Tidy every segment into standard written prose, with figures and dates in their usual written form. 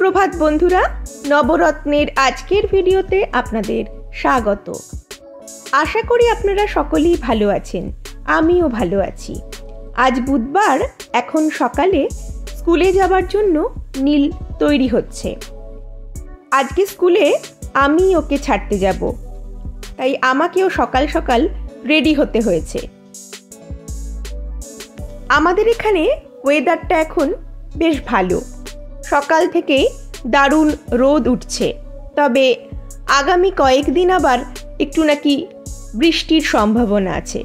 সুপ্রভাত বন্ধুরা, নবরত্নের আজকের ভিডিওতে আপনাদের স্বাগত। আশা করি আপনারা সকলেই ভালো আছেন, আমিও ভালো আছি। আজ বুধবার, এখন সকালে স্কুলে যাবার জন্য নীল তৈরি হচ্ছে। আজকে স্কুলে আমি ওকে ছাড়তে যাব, তাই আমাকেও সকাল সকাল রেডি হতে হয়েছে। আমাদের এখানে ওয়েদারটা এখন বেশ ভালো, সকাল থেকেই দারুণ রোদ উঠছে। তবে আগামী কয়েকদিন আবার একটু নাকি বৃষ্টির সম্ভাবনা আছে।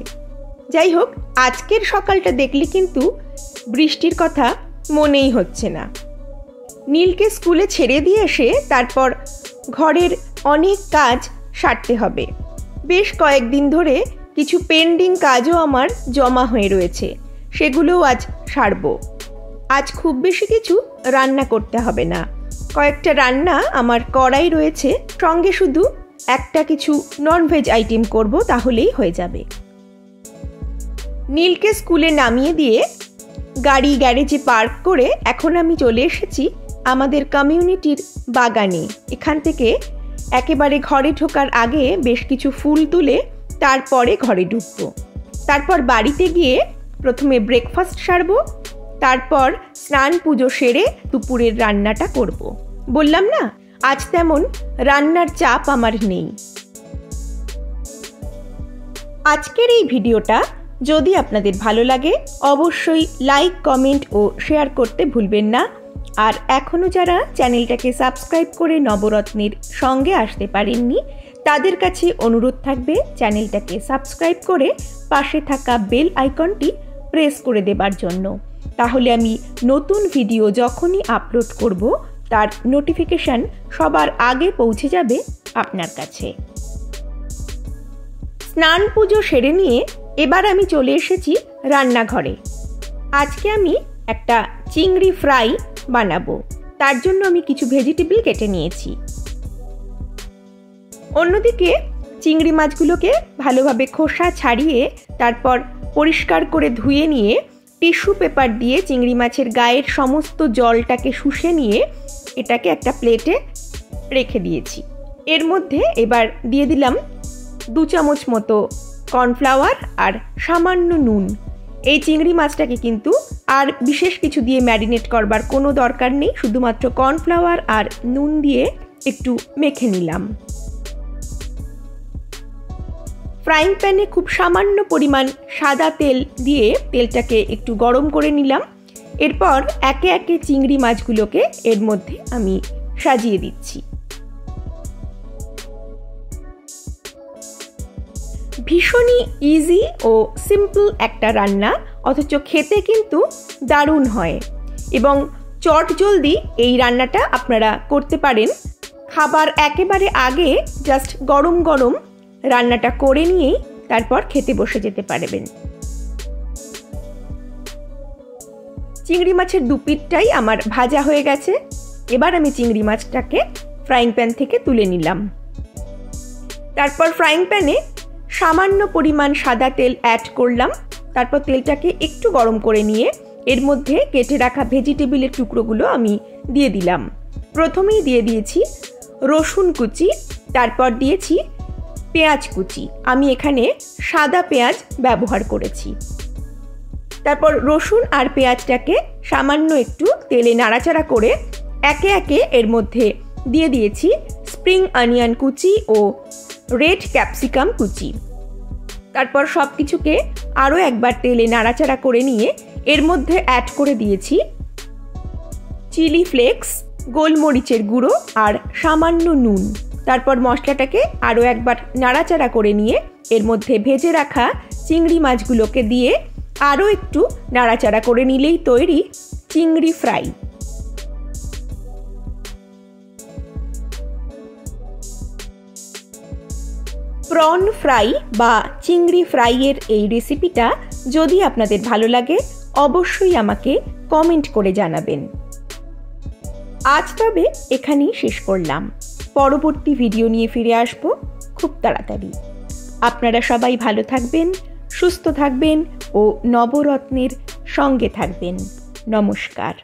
যাই হোক, আজকের সকালটা দেখলে কিন্তু বৃষ্টির কথা মনেই হচ্ছে না। নীলকে স্কুলে ছেড়ে দিয়ে এসে তারপর ঘরের অনেক কাজ সারতে হবে। বেশ কয়েকদিন ধরে কিছু পেন্ডিং কাজও আমার জমা হয়ে রয়েছে, সেগুলোও আজ সারবো। আজ খুব বেশি কিছু রান্না করতে হবে না, কয়েকটা রান্না আমার করাই রয়েছে, সঙ্গে শুধু একটা কিছু ননভেজ আইটেম করব, তাহলেই হয়ে যাবে। নীলকে স্কুলে নামিয়ে দিয়ে গাড়ি গ্যারেজে পার্ক করে এখন আমি চলে এসেছি আমাদের কমিউনিটির বাগানে। এখান থেকে একেবারে ঘরে ঢোকার আগে বেশ কিছু ফুল তুলে তারপরে ঘরে ঢুকবো। তারপর বাড়িতে গিয়ে প্রথমে ব্রেকফাস্ট সারবো, তারপর স্নান পুজো সেরে দুপুরের রান্নাটা করব। বললাম না, আজ তেমন রান্নার চাপ আমার নেই। আজকের এই ভিডিওটা যদি আপনাদের ভালো লাগে অবশ্যই লাইক, কমেন্ট ও শেয়ার করতে ভুলবেন না। আর এখনও যারা চ্যানেলটাকে সাবস্ক্রাইব করে নবরত্নের সঙ্গে আসতে পারেননি, তাদের কাছে অনুরোধ থাকবে চ্যানেলটাকে সাবস্ক্রাইব করে পাশে থাকা বেল আইকনটি প্রেস করে দেবার জন্য। তাহলে আমি নতুন ভিডিও যখনই আপলোড করব তার নোটিফিকেশন সবার আগে পৌঁছে যাবে আপনার কাছে। স্নান পুজো সেরে নিয়ে এবার আমি চলে এসেছি রান্নাঘরে। আজকে আমি একটা চিংড়ি ফ্রাই বানাবো, তার জন্য আমি কিছু ভেজিটেবল কেটে নিয়েছি। অন্যদিকে চিংড়ি মাছগুলোকে ভালোভাবে খোসা ছাড়িয়ে তারপর পরিষ্কার করে ধুয়ে নিয়ে টিস্যু পেপার দিয়ে চিংড়ি মাছের গায়ের সমস্ত জলটাকে শুষে নিয়ে এটাকে একটা প্লেটে রেখে দিয়েছি। এর মধ্যে এবার দিয়ে দিলাম 2 চামচ মতো কর্নফ্লাওয়ার আর সামান্য নুন। এই চিংড়ি মাছটাকে কিন্তু আর বিশেষ কিছু দিয়ে ম্যারিনেট করবার কোনো দরকার নেই, শুধুমাত্র কর্নফ্লাওয়ার আর নুন দিয়ে একটু মেখে নিলাম। ফ্রাইং প্যানে খুব সামান্য পরিমাণ সাদা তেল দিয়ে তেলটাকে একটু গরম করে নিলাম। এরপর একে একে চিংড়ি মাছগুলোকে এর মধ্যে আমি সাজিয়ে দিচ্ছি। ভীষণই ইজি ও সিম্পল একটা রান্না, অথচ খেতে কিন্তু দারুণ হয়। এবং চটজলদি এই রান্নাটা আপনারা করতে পারেন। খাবার একেবারে আগে জাস্ট গরম গরম রান্নাটা করে নিয়েই তারপর খেতে বসে যেতে পারবেন। চিংড়ি মাছের 2 পিঠটাই আমার ভাজা হয়ে গেছে। এবার আমি চিংড়ি মাছটাকে ফ্রাইং প্যান থেকে তুলে নিলাম। তারপর ফ্রাইং প্যানে সামান্য পরিমাণ সাদা তেল অ্যাড করলাম। তারপর তেলটাকে একটু গরম করে নিয়ে এর মধ্যে কেটে রাখা ভেজিটেবলের টুকরোগুলো আমি দিয়ে দিলাম। প্রথমেই দিয়ে দিয়েছি রসুন কুচি, তারপর দিয়েছি পেঁয়াজ কুচি। আমি এখানে সাদা পেঁয়াজ ব্যবহার করেছি। তারপর রসুন আর পেঁয়াজটাকে সামান্য একটু তেলে নাড়াচাড়া করে একে একে এর মধ্যে দিয়ে দিয়েছি স্প্রিং অনিয়ন কুচি ও রেড ক্যাপসিকাম কুচি। তারপর সব কিছুকে আরও একবার তেলে নাড়াচাড়া করে নিয়ে এর মধ্যে অ্যাড করে দিয়েছি চিলি ফ্লেক্স, গোলমরিচের গুঁড়ো আর সামান্য নুন। তারপর মশলাটাকে আরও একবার নাড়াচাড়া করে নিয়ে এর মধ্যে ভেজে রাখা চিংড়ি মাছগুলোকে দিয়ে আরও একটু নাড়াচাড়া করে নিলেই তৈরি চিংড়ি ফ্রাই। প্রন ফ্রাই বা চিংড়ি ফ্রাইয়ের এই রেসিপিটা যদি আপনাদের ভালো লাগে অবশ্যই আমাকে কমেন্ট করে জানাবেন। আজ তবে এখানেই শেষ করলাম। পরবর্তী ভিডিও নিয়ে ফিরে আসবো খুব তাড়াতাড়ি। আপনারা সবাই ভালো থাকবেন, সুস্থ থাকবেন ও নবরত্নের সঙ্গে থাকবেন। নমস্কার।